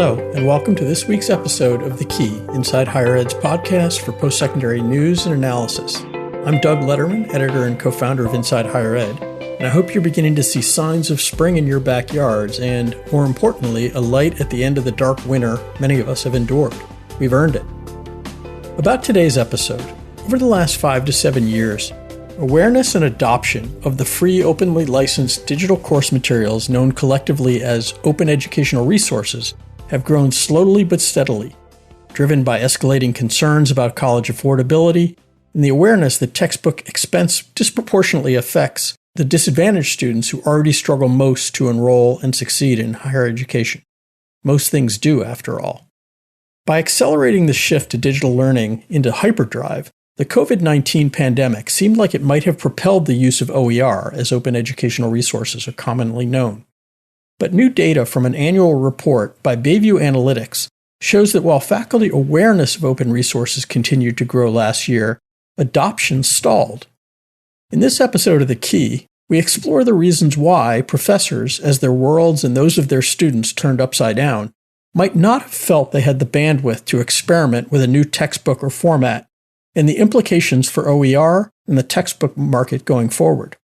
Hello, and welcome to this week's episode of The Key, Inside Higher Ed's podcast for post-secondary news and analysis. I'm Doug Lederman, editor and co-founder of Inside Higher Ed, and I hope you're beginning to see signs of spring in your backyards and, more importantly, a light at the end of the dark winter many of us have endured. We've earned it. About today's episode, over the last 5 to 7 years, awareness and adoption of the free, openly licensed digital course materials known collectively as open educational resources have grown slowly but steadily, driven by escalating concerns about college affordability and the awareness that textbook expense disproportionately affects the disadvantaged students who already struggle most to enroll and succeed in higher education. Most things do, after all. By accelerating the shift to digital learning into hyperdrive, the COVID-19 pandemic seemed like it might have propelled the use of OER, as open educational resources are commonly known. But new data from an annual report by Bayview Analytics shows that while faculty awareness of open resources continued to grow last year, adoption stalled. In this episode of The Key, we explore the reasons why professors, as their worlds and those of their students turned upside down, might not have felt they had the bandwidth to experiment with a new textbook or format, and the implications for OER and the textbook market going forward.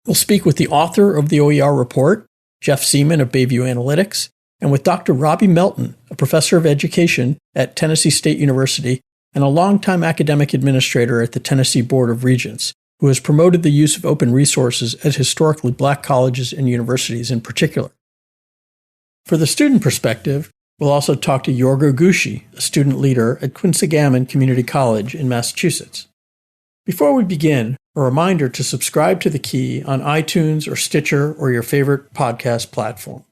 We'll speak with the author of the OER report, Jeff Seaman of Bayview Analytics, and with Dr. Robbie Melton, a professor of education at Tennessee State University and a longtime academic administrator at the Tennessee Board of Regents, who has promoted the use of open resources at historically Black colleges and universities in particular. For the student perspective, we'll also talk to Jorgo Gushi, a student leader at Quinsigamond Community College in Massachusetts. Before we begin, a reminder to subscribe to The Key on iTunes or Stitcher or your favorite podcast platform.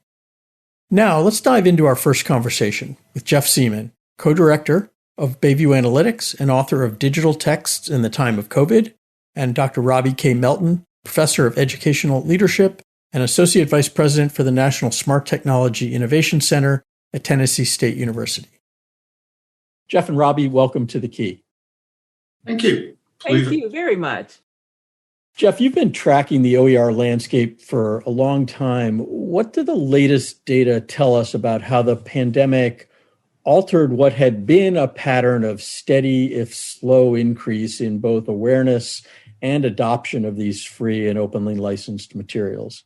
Now, let's dive into our first conversation with Jeff Seaman, co-director of Bayview Analytics and author of Digital Texts in the Time of COVID, and Dr. Robbie K. Melton, professor of educational leadership and associate vice president for the National Smart Technology Innovation Center at Tennessee State University. Jeff and Robbie, welcome to The Key. Thank you. Thank you very much. Jeff, you've been tracking the OER landscape for a long time. What do the latest data tell us about how the pandemic altered what had been a pattern of steady, if slow, increase in both awareness and adoption of these free and openly licensed materials?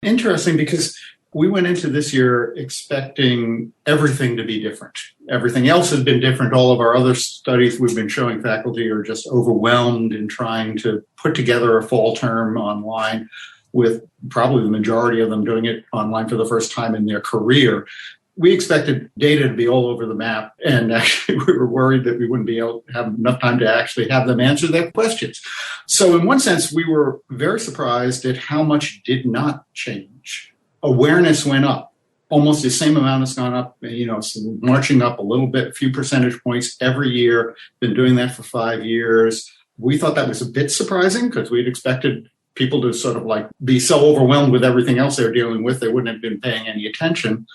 Interesting, because we went into this year expecting everything to be different. Everything else has been different. All of our other studies we've been showing faculty are just overwhelmed in trying to put together a fall term online, with probably the majority of them doing it online for the first time in their career. We expected data to be all over the map, and actually we were worried that we wouldn't be able to have enough time to actually have them answer their questions. So in one sense, we were very surprised at how much did not change. Awareness went up. Almost the same amount has gone up, marching up a little bit, a few percentage points every year. Been doing that for 5 years. We thought that was a bit surprising because we'd expected people to sort of like be so overwhelmed with everything else they're dealing with, they wouldn't have been paying any attention.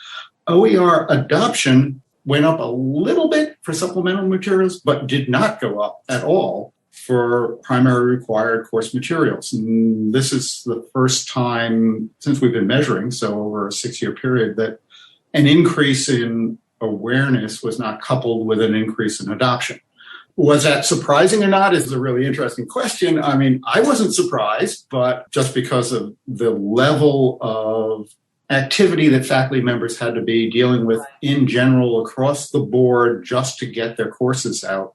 OER adoption went up a little bit for supplemental materials, but did not go up at all for primary required course materials. And this is the first time since we've been measuring, so over a 6-year period, that an increase in awareness was not coupled with an increase in adoption. Was that surprising or not is a really interesting question. I mean, I wasn't surprised, but just because of the level of activity that faculty members had to be dealing with in general across the board just to get their courses out.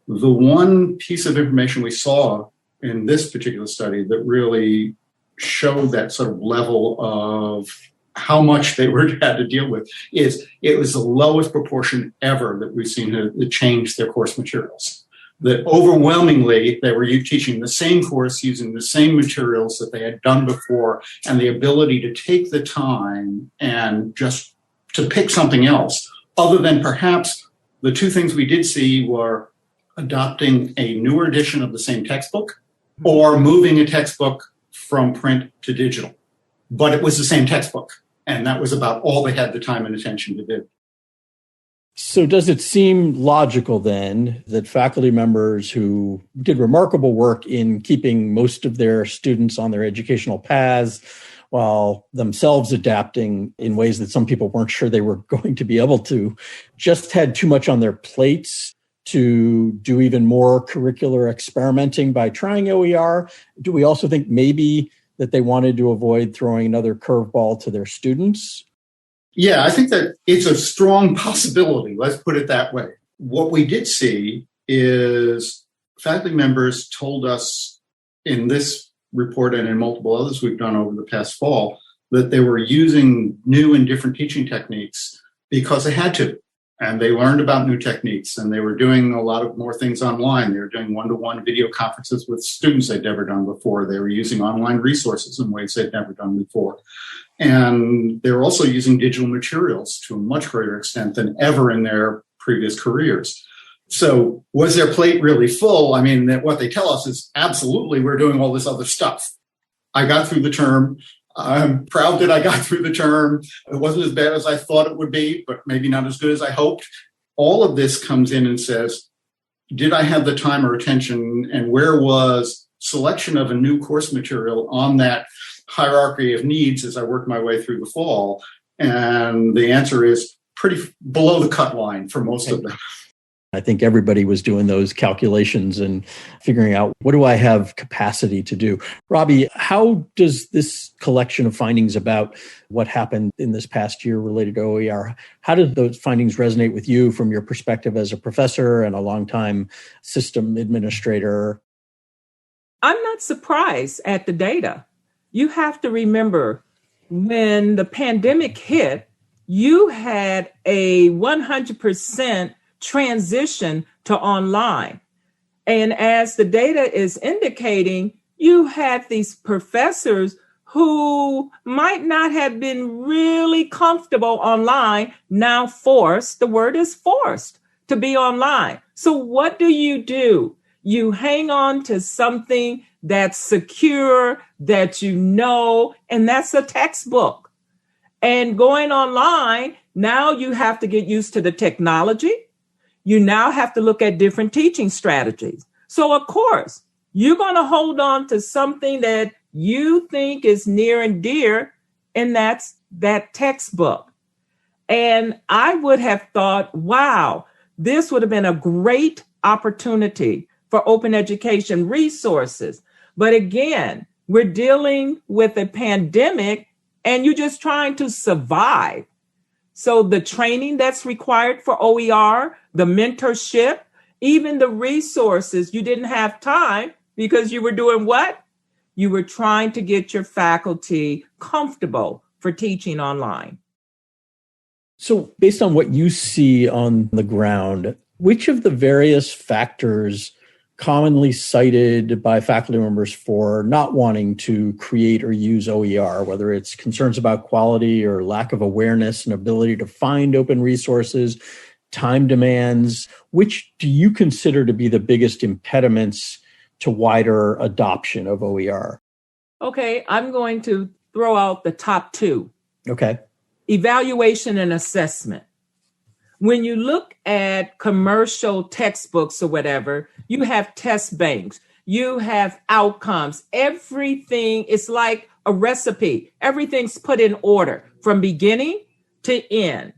The one piece of information we saw in this particular study that really showed that sort of level of how much they had to deal with is it was the lowest proportion ever that we've seen to change their course materials. That overwhelmingly they were teaching the same course using the same materials that they had done before, and the ability to take the time and just to pick something else, other than perhaps the two things we did see were adopting a newer edition of the same textbook or moving a textbook from print to digital. But it was the same textbook, and that was about all they had the time and attention to do. So does it seem logical then that faculty members who did remarkable work in keeping most of their students on their educational paths while themselves adapting in ways that some people weren't sure they were going to be able to, just had too much on their plates to do even more curricular experimenting by trying OER? Do we also think maybe that they wanted to avoid throwing another curveball to their students? Yeah, I think that it's a strong possibility. Let's put it that way. What we did see is faculty members told us in this report and in multiple others we've done over the past fall that they were using new and different teaching techniques because they had to. And they learned about new techniques, and they were doing a lot of more things online. They were doing one-to-one video conferences with students they'd never done before. They were using online resources in ways they'd never done before. And they were also using digital materials to a much greater extent than ever in their previous careers. So was their plate really full? I mean, what they tell us is absolutely we're doing all this other stuff. I got through the term. I'm proud that I got through the term. It wasn't as bad as I thought it would be, but maybe not as good as I hoped. All of this comes in and says, did I have the time or attention, and where was selection of a new course material on that hierarchy of needs as I worked my way through the fall? And the answer is pretty below the cut line for most of them. I think everybody was doing those calculations and figuring out, what do I have capacity to do? Robbie, how does this collection of findings about what happened in this past year related to OER, how did those findings resonate with you from your perspective as a professor and a longtime system administrator? I'm not surprised at the data. You have to remember, when the pandemic hit, you had a 100% transition to online. And as the data is indicating, you had these professors who might not have been really comfortable online, now forced, the word is forced, to be online. So what do? You hang on to something that's secure, that you know, and that's a textbook. And going online, now you have to get used to the technology. You now have to look at different teaching strategies. So, of course, you're going to hold on to something that you think is near and dear, and that's that textbook. And I would have thought, wow, this would have been a great opportunity for open education resources. But again, we're dealing with a pandemic, and you're just trying to survive. So the training that's required for OER, the mentorship, even the resources, you didn't have time because you were doing what? You were trying to get your faculty comfortable for teaching online. So based on what you see on the ground, which of the various factors commonly cited by faculty members for not wanting to create or use OER, whether it's concerns about quality or lack of awareness and ability to find open resources, time demands, which do you consider to be the biggest impediments to wider adoption of OER? Okay, I'm going to throw out the top two. Okay. Evaluation and assessment. When you look at commercial textbooks or whatever, you have test banks, you have outcomes, everything is like a recipe. Everything's put in order from beginning to end.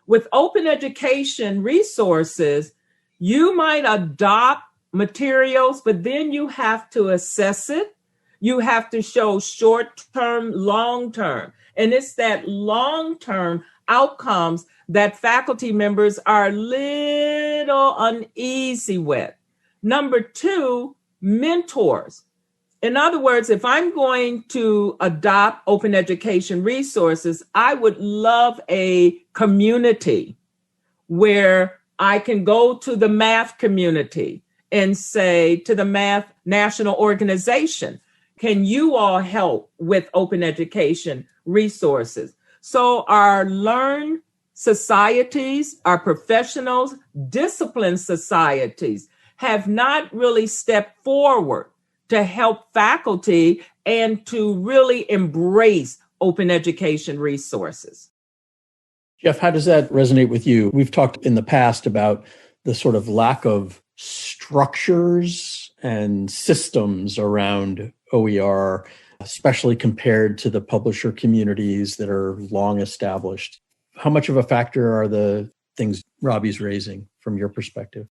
With open education resources, you might adopt materials, but then you have to assess it. You have to show short-term, long-term. And it's that long-term outcomes that faculty members are a little uneasy with. Number two, mentors. In other words, if I'm going to adopt open education resources, I would love a community where I can go to the math community and say to the math national organization, can you all help with open education resources? So our learn societies, our professionals, discipline societies have not really stepped forward to help faculty and to really embrace open education resources. Jeff, how does that resonate with you? We've talked in the past about the sort of lack of structures and systems around OER, especially compared to the publisher communities that are long established. How much of a factor are the things Robbie's raising from your perspective?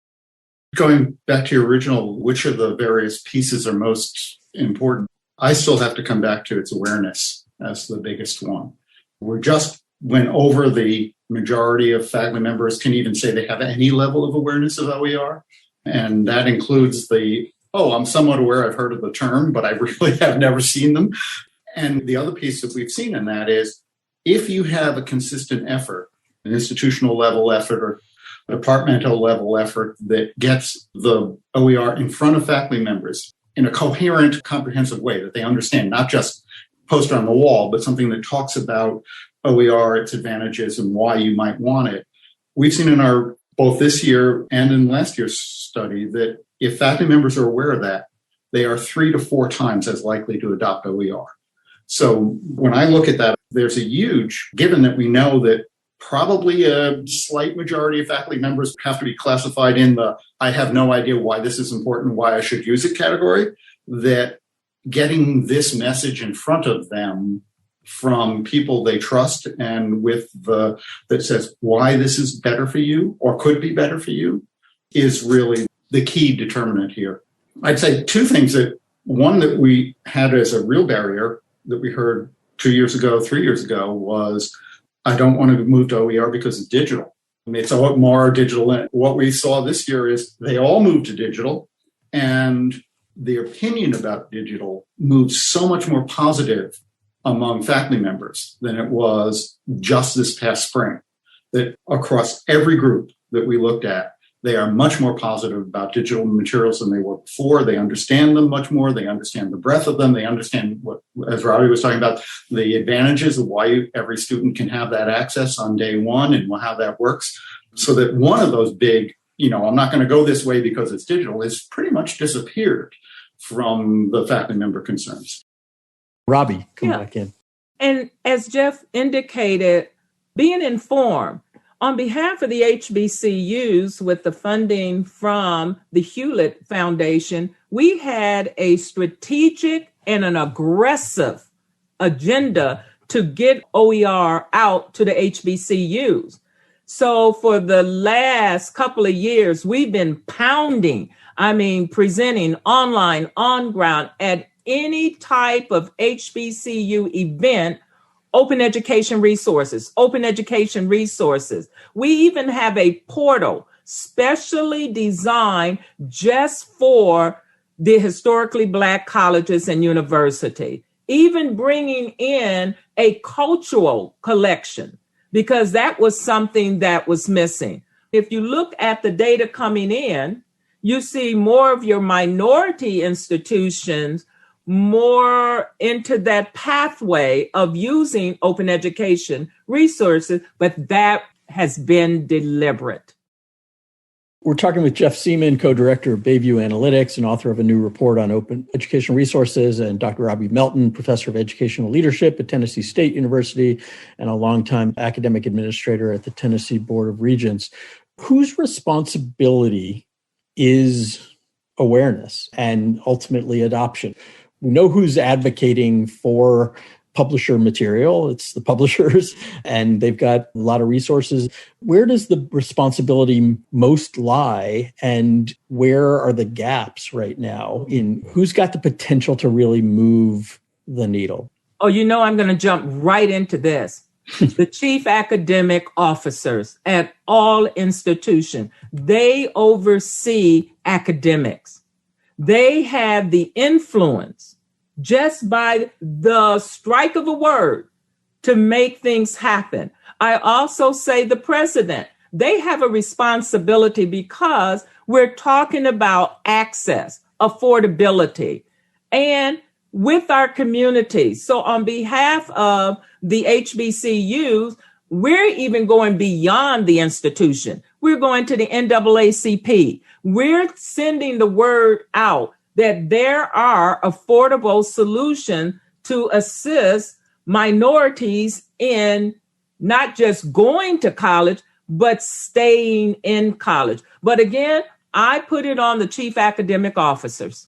Going back to your original, which of the various pieces are most important? I still have to come back to its awareness as the biggest one. We just went over the majority of faculty members can even say they have any level of awareness of OER. And that includes I'm somewhat aware, I've heard of the term, but I really have never seen them. And the other piece that we've seen in that is if you have a consistent effort, an institutional level effort or departmental level effort that gets the OER in front of faculty members in a coherent, comprehensive way that they understand, not just poster on the wall, but something that talks about OER, its advantages, and why you might want it. We've seen in our, both this year and in last year's study, that if faculty members are aware of that, they are 3 to 4 times as likely to adopt OER. So when I look at that, there's a huge, given that we know that probably a slight majority of faculty members have to be classified in the I have no idea why this is important, why I should use it category, that getting this message in front of them from people they trust and that says why this is better for you or could be better for you is really the key determinant here. I'd say 2 things. One that we had as a real barrier that we heard 2 years ago, 3 years ago was, I don't want to move to OER because it's digital. I mean, it's a lot more digital. And what we saw this year is they all moved to digital, and the opinion about digital moved so much more positive among faculty members than it was just this past spring. That across every group that we looked at, they are much more positive about digital materials than they were before. They understand them much more. They understand the breadth of them. They understand what, as Robbie was talking about, the advantages of why every student can have that access on day one and how that works. So that one of those big, I'm not going to go this way because it's digital, has pretty much disappeared from the faculty member concerns. Robbie, come back in. And as Jeff indicated, being informed, on behalf of the HBCUs, with the funding from the Hewlett Foundation, we had a strategic and an aggressive agenda to get OER out to the HBCUs. So for the last couple of years, we've been presenting online, on ground, at any type of HBCU event, open education resources. We even have a portal specially designed just for the historically Black colleges and university, even bringing in a cultural collection, because that was something that was missing. If you look at the data coming in, you see more of your minority institutions more into that pathway of using open education resources, but that has been deliberate. We're talking with Jeff Seaman, co-director of Bayview Analytics and author of a new report on open education resources, and Dr. Robbie Melton, professor of educational leadership at Tennessee State University and a longtime academic administrator at the Tennessee Board of Regents. Whose responsibility is awareness and ultimately adoption? We know who's advocating for publisher material. It's the publishers, and they've got a lot of resources. Where does the responsibility most lie, and where are the gaps right now in who's got the potential to really move the needle? Oh, I'm going to jump right into this. The chief academic officers at all institutions, they oversee academics. They have the influence just by the strike of a word to make things happen. I also say the president, they have a responsibility because we're talking about access, affordability, and with our communities. So on behalf of the HBCUs, we're even going beyond the institution. We're going to the NAACP. We're sending the word out that there are affordable solutions to assist minorities in not just going to college, but staying in college. But again, I put it on the chief academic officers.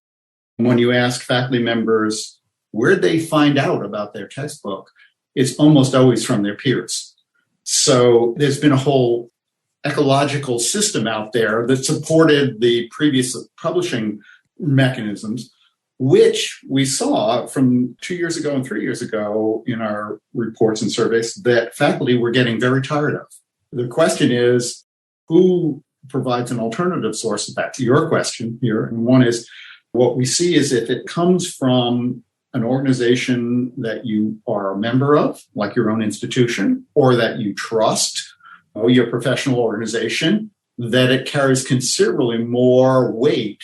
When you ask faculty members where they find out about their textbook is almost always from their peers. So there's been a whole ecological system out there that supported the previous publishing mechanisms, which we saw from 2 years ago and 3 years ago in our reports and surveys that faculty were getting very tired of. The question is, who provides an alternative source of that? To your question here, and one is, what we see is if it comes from an organization that you are a member of, like your own institution, or that you trust, or your professional organization, that it carries considerably more weight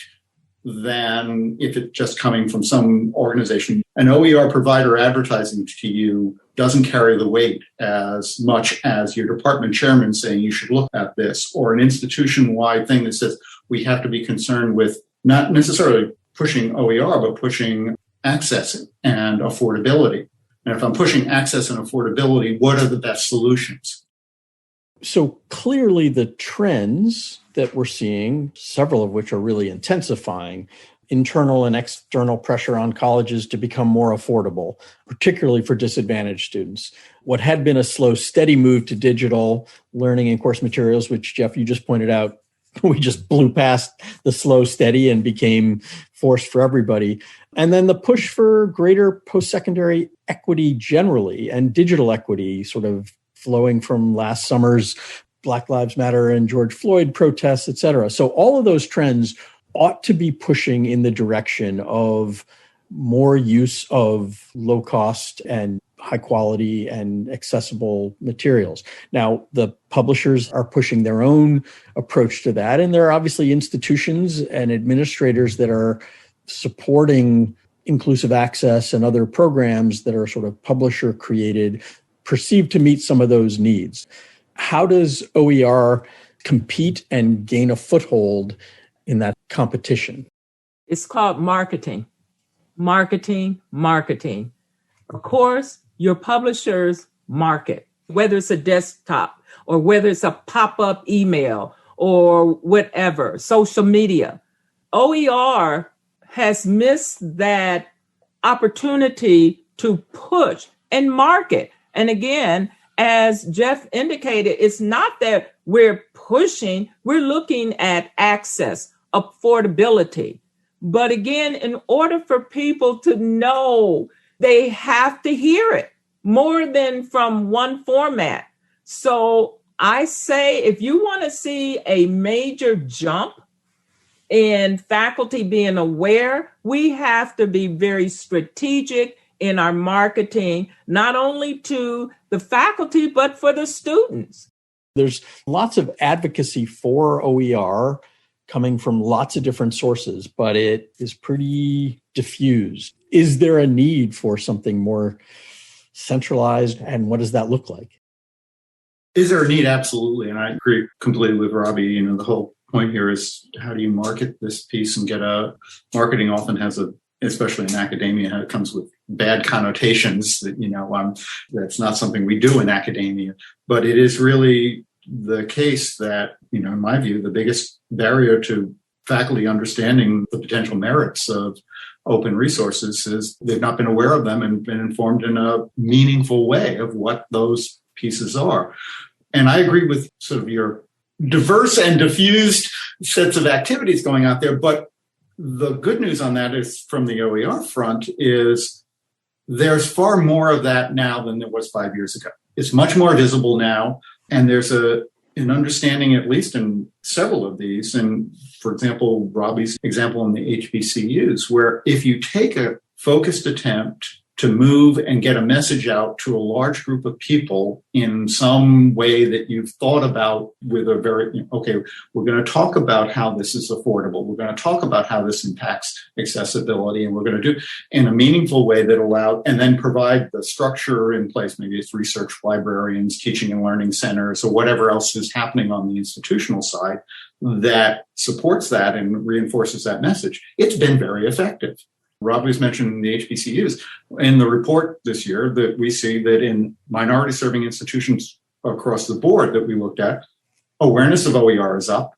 than if it's just coming from some organization. An OER provider advertising to you doesn't carry the weight as much as your department chairman saying you should look at this, or an institution-wide thing that says we have to be concerned with not necessarily pushing OER, but pushing access and affordability. And if I'm pushing access and affordability, what are the best solutions? So clearly the trends that we're seeing, several of which are really intensifying, internal and external pressure on colleges to become more affordable, particularly for disadvantaged students. What had been a slow, steady move to digital learning and course materials, which, Jeff, you just pointed out, we just blew past the slow, steady and became forced for everybody. And then the push for greater post-secondary equity generally and digital equity sort of flowing from last summer's Black Lives Matter and George Floyd protests, et cetera. So all of those trends ought to be pushing in the direction of more use of low cost and high quality and accessible materials. Now, the publishers are pushing their own approach to that. And there are obviously institutions and administrators that are supporting inclusive access and other programs that are sort of publisher created, perceived to meet some of those needs. How does OER compete and gain a foothold in that competition? It's called marketing. Marketing. Of course, your publishers market, whether it's a desktop or whether it's a pop-up email or whatever, social media. OER has missed that opportunity to push and market. And again, as Jeff indicated, it's not that we're pushing, we're looking at access, affordability. But again, in order for people to know, they have to hear it more than from one format. So I say, if you want to see a major jump in faculty being aware, we have to be very strategic in our marketing, not only to the faculty, but for the students. There's lots of advocacy for OER coming from lots of different sources, but it is pretty diffused. Is there a need for something more centralized, and what does that look like? Is there a need? Absolutely. And I agree completely with Robbie. The whole point here is how do you market this piece and get marketing often has especially in academia, it comes with bad connotations that, that's not something we do in academia, but it is really the case that, in my view, the biggest barrier to faculty understanding the potential merits of open resources is they've not been aware of them and been informed in a meaningful way of what those pieces are. And I agree with sort of your diverse and diffused sets of activities going out there. But the good news on that is from the OER front is there's far more of that now than there was 5 years ago. It's much more visible now. And there's an understanding, at least in several of these, and for example, Robbie's example in the HBCUs, where if you take a focused attempt to move and get a message out to a large group of people in some way that you've thought about with a very, we're going to talk about how this is affordable. We're going to talk about how this impacts accessibility, and we're going to do in a meaningful way that allows, and then provide the structure in place. Maybe it's research librarians, teaching and learning centers, or whatever else is happening on the institutional side that supports that and reinforces that message. It's been very effective. Robbie's mentioned the HBCUs. In the report this year that we see that in minority serving institutions across the board that we looked at, awareness of OER is up.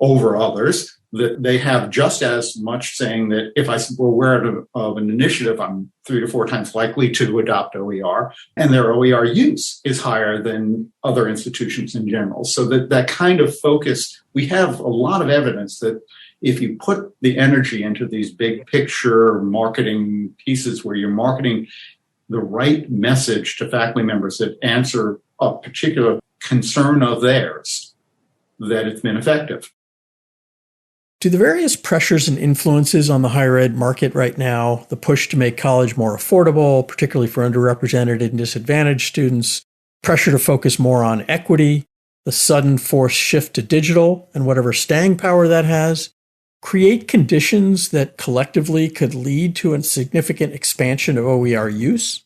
over others, that they have just as much saying that if I were aware of an initiative, I'm 3 to 4 times likely to adopt OER, and their OER use is higher than other institutions in general. So that kind of focus, we have a lot of evidence that if you put the energy into these big picture marketing pieces where you're marketing the right message to faculty members that answer a particular concern of theirs, that it's been effective. Do the various pressures and influences on the higher ed market right now, the push to make college more affordable, particularly for underrepresented and disadvantaged students, pressure to focus more on equity, the sudden forced shift to digital and whatever staying power that has, create conditions that collectively could lead to a significant expansion of OER use?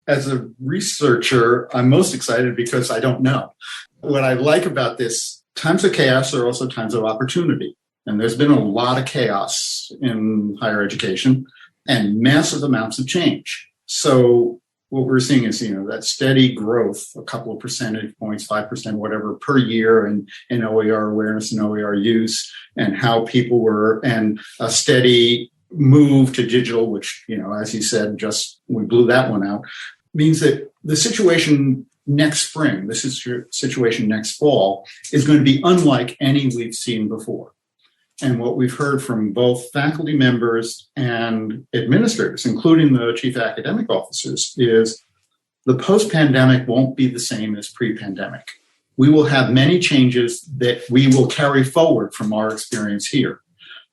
As a researcher, I'm most excited because I don't know. What I like about this, times of chaos are also times of opportunity. And there's been a lot of chaos in higher education and massive amounts of change. So what we're seeing is, that steady growth, a couple of percentage points, 5%, whatever, per year in OER awareness and OER use, and how people were, and a steady move to digital, which, as you said, we blew that one out, means that the situation next spring, this is your situation next fall, is going to be unlike any we've seen before. And what we've heard from both faculty members and administrators, including the chief academic officers, is the post-pandemic won't be the same as pre-pandemic. We will have many changes that we will carry forward from our experience here.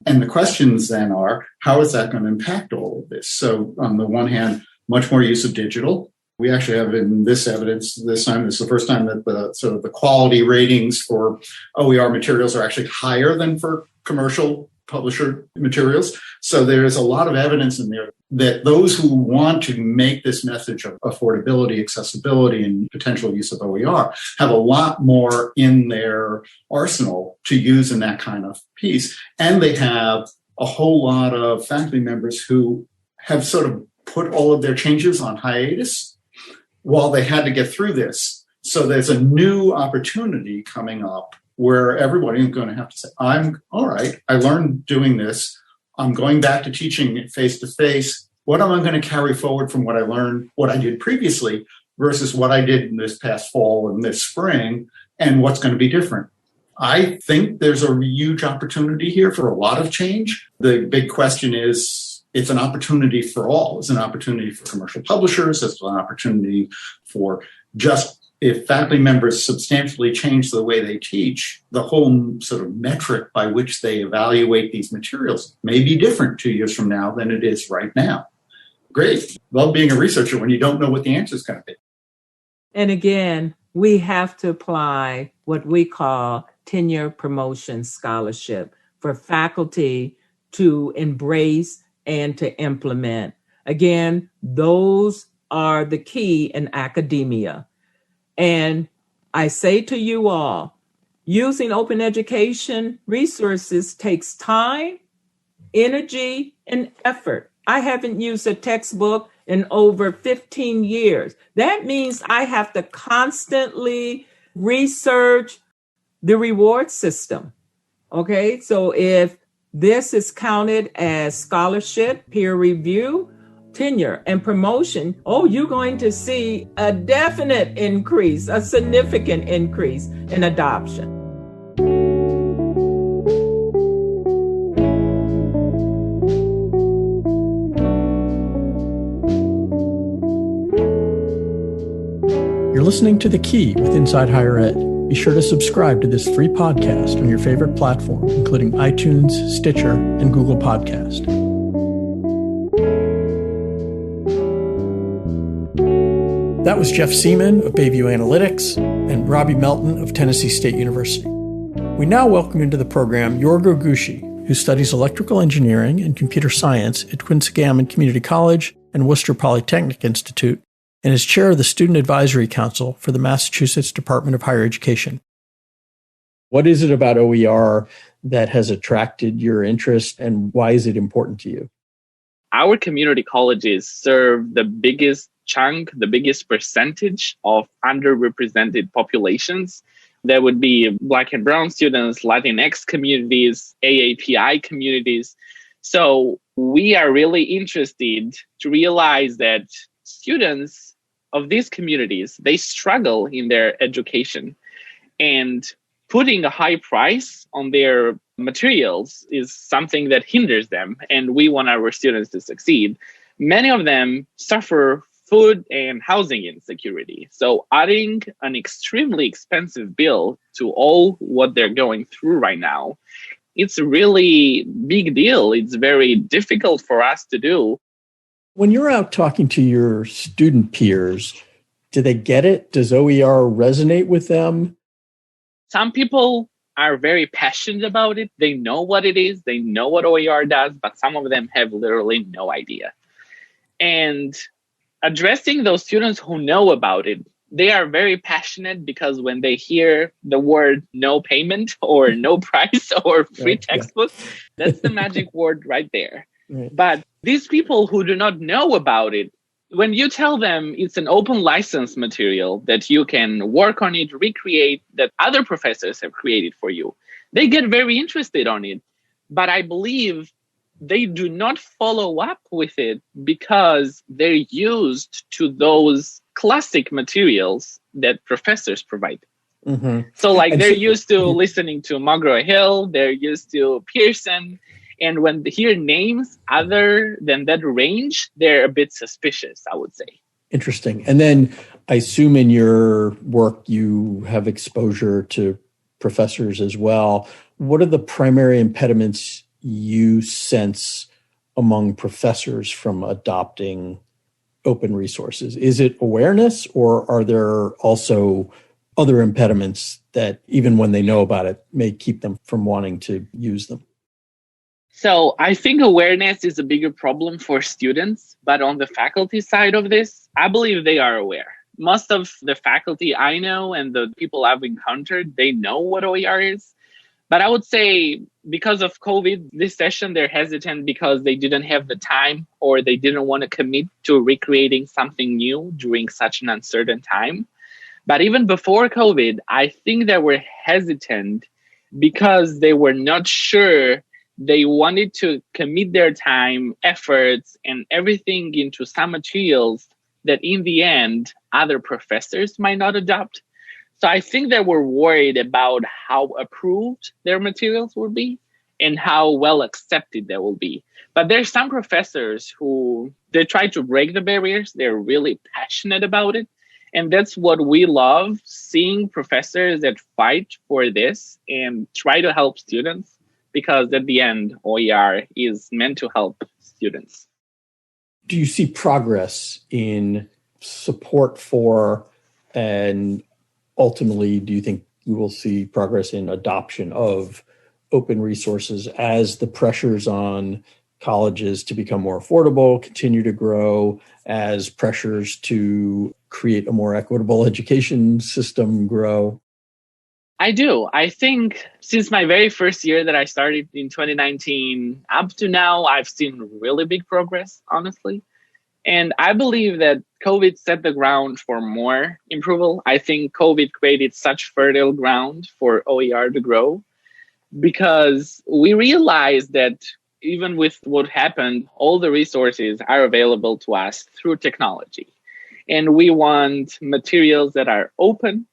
And the questions then are, how is that going to impact all of this? So on the one hand, much more use of digital. We actually have in this evidence this time, this is the first time that the quality ratings for OER materials are actually higher than for commercial publisher materials. So there's a lot of evidence in there that those who want to make this message of affordability, accessibility, and potential use of OER have a lot more in their arsenal to use in that kind of piece. And they have a whole lot of faculty members who have sort of put all of their changes on hiatus while they had to get through this. So there's a new opportunity coming up where everybody is going to have to say, I'm all right, I learned doing this. I'm going back to teaching face to face. What am I going to carry forward from what I learned, what I did previously versus what I did in this past fall and this spring, and what's going to be different? I think there's a huge opportunity here for a lot of change. The big question is, it's an opportunity for all. It's an opportunity for commercial publishers. It's an opportunity for just if faculty members substantially change the way they teach, the whole sort of metric by which they evaluate these materials may be different 2 years from now than it is right now. Great. Love being a researcher when you don't know what the answer is going to be. And again, we have to apply what we call tenure promotion scholarship for faculty to embrace and to implement. Again, those are the key in academia. And I say to you all, using open education resources takes time, energy, and effort. I haven't used a textbook in over 15 years. That means I have to constantly research the reward system. Okay, so if this is counted as scholarship, peer review, tenure, and promotion, you're going to see a definite increase, a significant increase in adoption. You're listening to The Key with Inside Higher Ed. Be sure to subscribe to this free podcast on your favorite platform, including iTunes, Stitcher, and Google Podcast. That was Jeff Seaman of Bayview Analytics and Robbie Melton of Tennessee State University. We now welcome into the program Jorgo Gushi, who studies electrical engineering and computer science at Quinsigamond Community College and Worcester Polytechnic Institute, and is chair of the Student Advisory Council for the Massachusetts Department of Higher Education. What is it about OER that has attracted your interest, and why is it important to you? Our community colleges serve the biggest chunk, the biggest percentage of underrepresented populations There would be Black and Brown students, Latinx communities, AAPI communities. So we are really interested to realize that students of these communities, they struggle in their education. And putting a high price on their materials is something that hinders them. And we want our students to succeed. Many of them suffer food and housing insecurity. So adding an extremely expensive bill to all what they're going through right now, it's a really big deal. It's very difficult for us to do. When you're out talking to your student peers, do they get it? Does OER resonate with them? Some people are very passionate about it. They know what it is. They know what OER does, but some of them have literally no idea. And addressing those students who know about it, they are very passionate because when they hear the word no payment or no price or free textbook, that's the magic word right there. Right. But these people who do not know about it, when you tell them it's an open license material that you can work on it, recreate, that other professors have created for you, they get very interested on it. But I believe they do not follow up with it because they're used to those classic materials that professors provide. Mm-hmm. So they're used to listening to McGraw-Hill, they're used to Pearson. And when they hear names other than that range, they're a bit suspicious, I would say. Interesting. And then I assume in your work, you have exposure to professors as well. What are the primary impediments you sense among professors from adopting open resources? Is it awareness, or are there also other impediments that even when they know about it may keep them from wanting to use them? So I think awareness is a bigger problem for students, but on the faculty side of this, I believe they are aware. Most of the faculty I know and the people I've encountered, they know what OER is. But I would say because of COVID, this session, they're hesitant because they didn't have the time or they didn't want to commit to recreating something new during such an uncertain time. But even before COVID, I think they were hesitant because they were not sure. They wanted to commit their time, efforts, and everything into some materials that in the end, other professors might not adopt. So I think they were worried about how approved their materials will be and how well accepted they will be. But there's some professors who, they try to break the barriers. They're really passionate about it. And that's what we love, seeing professors that fight for this and try to help students. Because at the end, OER is meant to help students. Do you see progress in support for, and ultimately, do you think we will see progress in adoption of open resources as the pressures on colleges to become more affordable continue to grow, as pressures to create a more equitable education system grow? I do. I think since my very first year that I started in 2019 up to now, I've seen really big progress, honestly. And I believe that COVID set the ground for more improvement. I think COVID created such fertile ground for OER to grow because we realized that even with what happened, all the resources are available to us through technology. And we want materials that are open.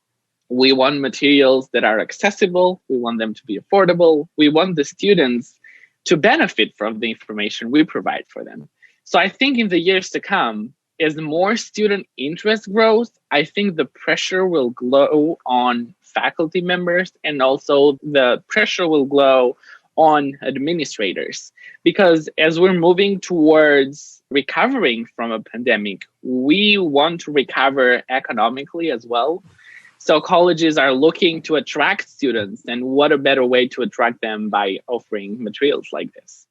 We want materials that are accessible. We want them to be affordable. We want the students to benefit from the information we provide for them. So I think in the years to come, as more student interest grows, I think the pressure will grow on faculty members, and also the pressure will grow on administrators. Because as we're moving towards recovering from a pandemic, we want to recover economically as well. So colleges are looking to attract students, and what a better way to attract them by offering materials like this.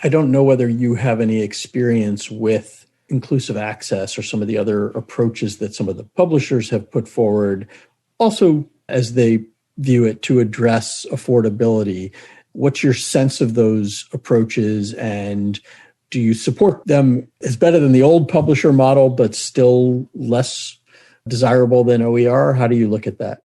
I don't know whether you have any experience with inclusive access or some of the other approaches that some of the publishers have put forward, also as they view it to address affordability. What's your sense of those approaches, and do you support them as better than the old publisher model, but still less desirable than OER? How do you look at that?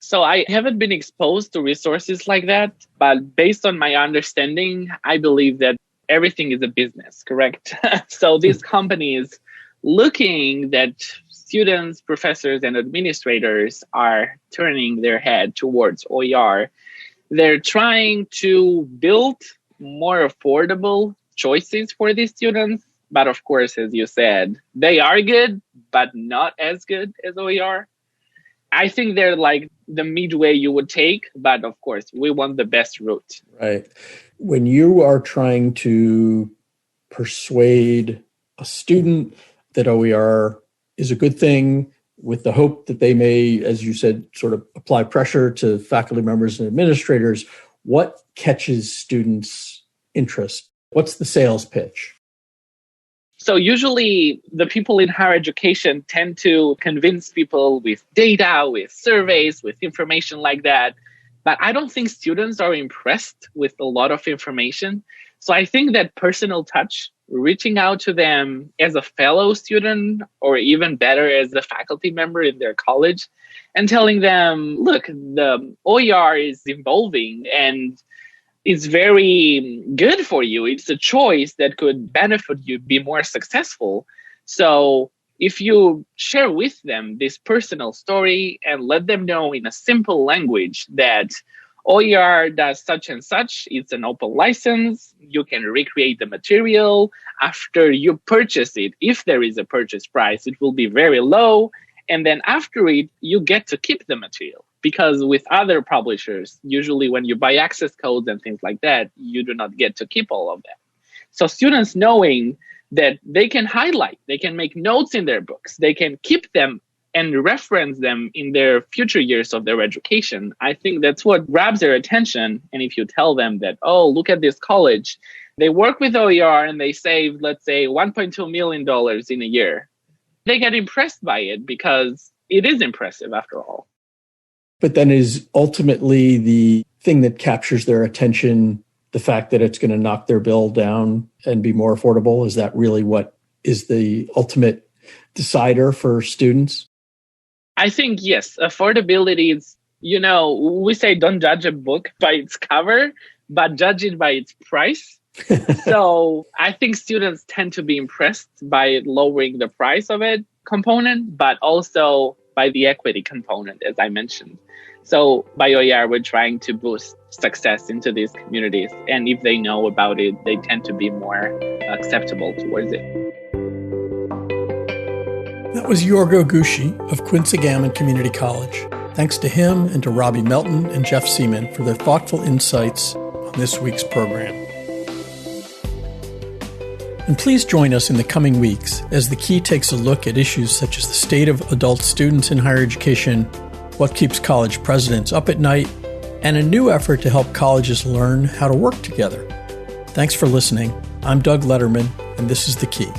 So I haven't been exposed to resources like that, but based on my understanding, I believe that everything is a business, correct? So these companies looking that students, professors, and administrators are turning their head towards OER. They're trying to build more affordable choices for these students. But of course, as you said, they are good, but not as good as OER. I think they're like the midway you would take, but of course, we want the best route. Right. When you are trying to persuade a student that OER is a good thing with the hope that they may, as you said, sort of apply pressure to faculty members and administrators, what catches students' interest? What's the sales pitch? So usually the people in higher education tend to convince people with data, with surveys, with information like that. But I don't think students are impressed with a lot of information. So I think that personal touch, reaching out to them as a fellow student, or even better as a faculty member in their college, and telling them, look, the OER is evolving and it's very good for you. It's a choice that could benefit you, be more successful. So if you share with them this personal story and let them know in a simple language that OER does such and such, it's an open license, you can recreate the material. After you purchase it, if there is a purchase price, it will be very low. And then after it, you get to keep the material. Because with other publishers, usually when you buy access codes and things like that, you do not get to keep all of that. So students knowing that they can highlight, they can make notes in their books, they can keep them and reference them in their future years of their education, I think that's what grabs their attention. And if you tell them that, oh, look at this college, they work with OER and they save, let's say, $1.2 million in a year, they get impressed by it because it is impressive after all. But then is ultimately the thing that captures their attention the fact that it's going to knock their bill down and be more affordable? Is that really what is the ultimate decider for students? I think, yes, affordability is, we say don't judge a book by its cover, but judge it by its price. So I think students tend to be impressed by lowering the price of it component, but also by the equity component, as I mentioned. So by OER, we're trying to boost success into these communities. And if they know about it, they tend to be more acceptable towards it. That was Jorgo Gushi of Quinsigamond Community College. Thanks to him and to Robbie Melton and Jeff Seaman for their thoughtful insights on this week's program. And please join us in the coming weeks as The Key takes a look at issues such as the state of adult students in higher education, what keeps college presidents up at night, and a new effort to help colleges learn how to work together. Thanks for listening. I'm Doug Lederman, and this is The Key.